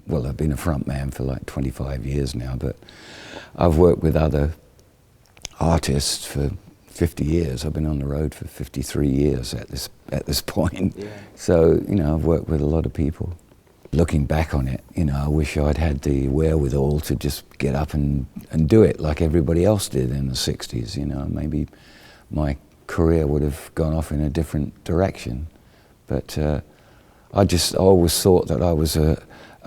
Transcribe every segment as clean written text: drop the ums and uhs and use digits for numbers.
well, I've been a front man for like 25 years now, but I've worked with other artists for 50 years. I've been on the road for 53 years at this point. Yeah. So, you know, I've worked with a lot of people. Looking back on it, you know, I wish I'd had the wherewithal to just get up and do it like everybody else did in the 60s, you know. Maybe my career would have gone off in a different direction. But I always thought that I was a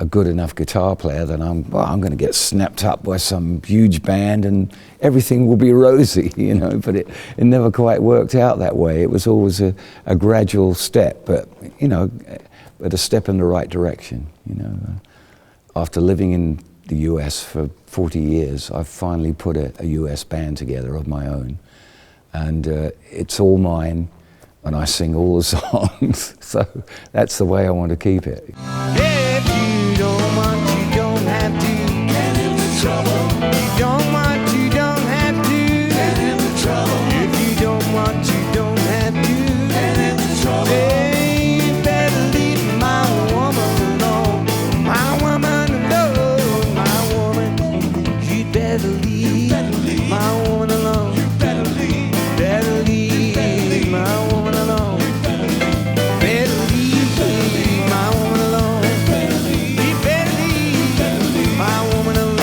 good enough guitar player that I'm going to get snapped up by some huge band and everything will be rosy, you know. But it never quite worked out that way. It was always a gradual step, but, you know, but a step in the right direction, you know. After living in the US for 40 years, I've finally put a US band together of my own. And it's all mine, and I sing all the songs. So that's the way I want to keep it. If you don't want, you don't have to get into trouble. You don't want, you don't have to get into trouble. If you don't want, you don't have to get into trouble. Hey, you better leave my woman alone. My woman alone, my woman. You better leave my woman alone. You better leave my woman alone. Better leave my woman alone. You better leave my woman alone.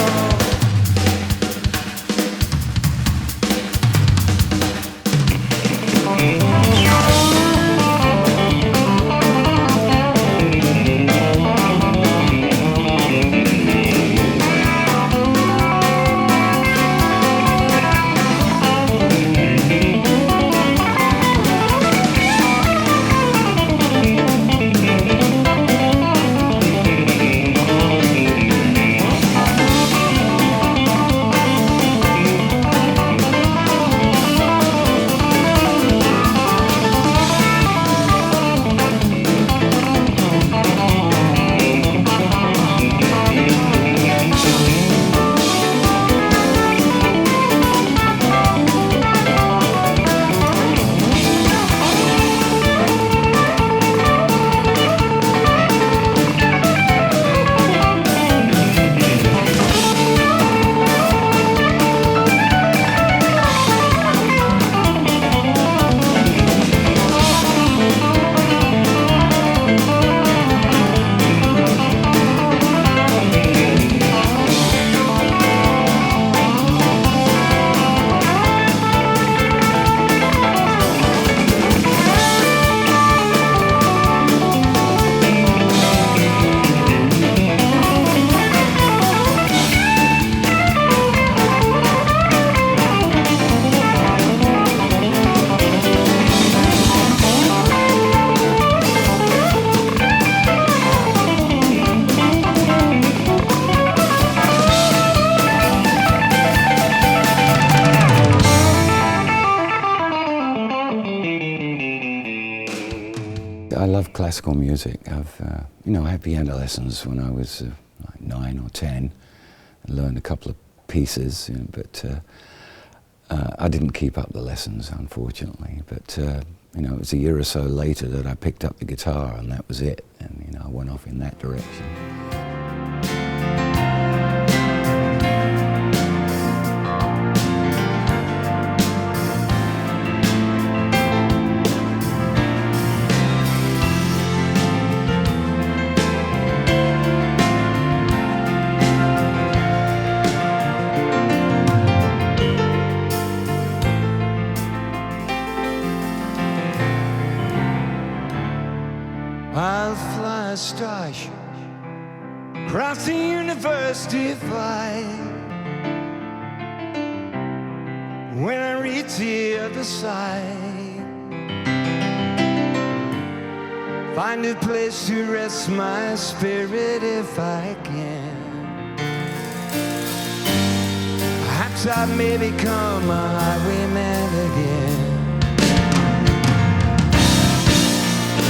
I love classical music. You know, I had piano lessons when I was like 9 or 10, and learned a couple of pieces, you know, but I didn't keep up the lessons, unfortunately. But you know, it was a year or so later that I picked up the guitar, and that was it. And you know, I went off in that direction. I'll fly a starship across the universe divide. When I reach the other side, find a place to rest my spirit if I can. Perhaps I may become a highwayman again.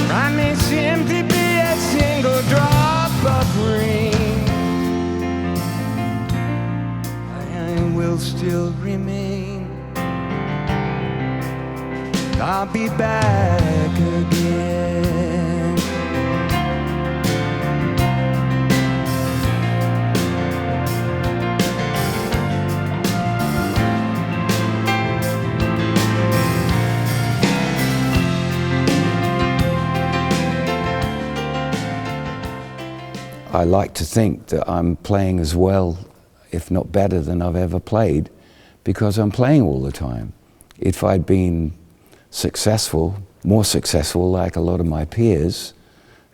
I may simply be a single drop of rain. I will still remain. I'll be back again. I like to think that I'm playing as well, if not better, than I've ever played, because I'm playing all the time. If I'd been successful, more successful like a lot of my peers,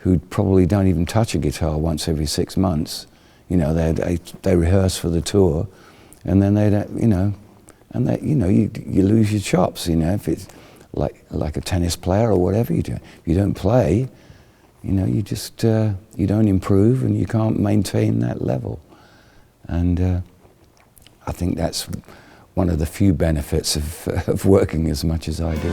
who probably don't even touch a guitar once every 6 months, you know, they rehearse for the tour, and then they don't, you know, and that, you know, you lose your chops, you know, if it's like a tennis player or whatever you do. If you don't play, you know, you just, you don't improve and you can't maintain that level. And I think that's one of the few benefits of working as much as I do.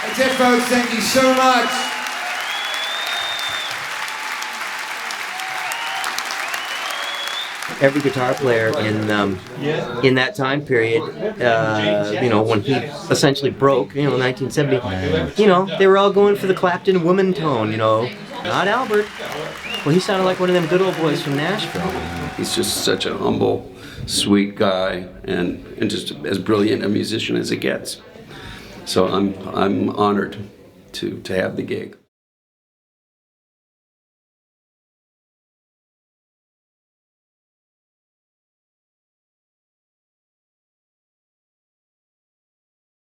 That's it, folks. Thank you so much. Every guitar player in that time period, you know, when he essentially broke, you know, 1970, you know, they were all going for the Clapton woman tone, you know. Not Albert. Well, he sounded like one of them good old boys from Nashville. He's just such a humble, sweet guy, and just as brilliant a musician as it gets. So I'm honored to have the gig.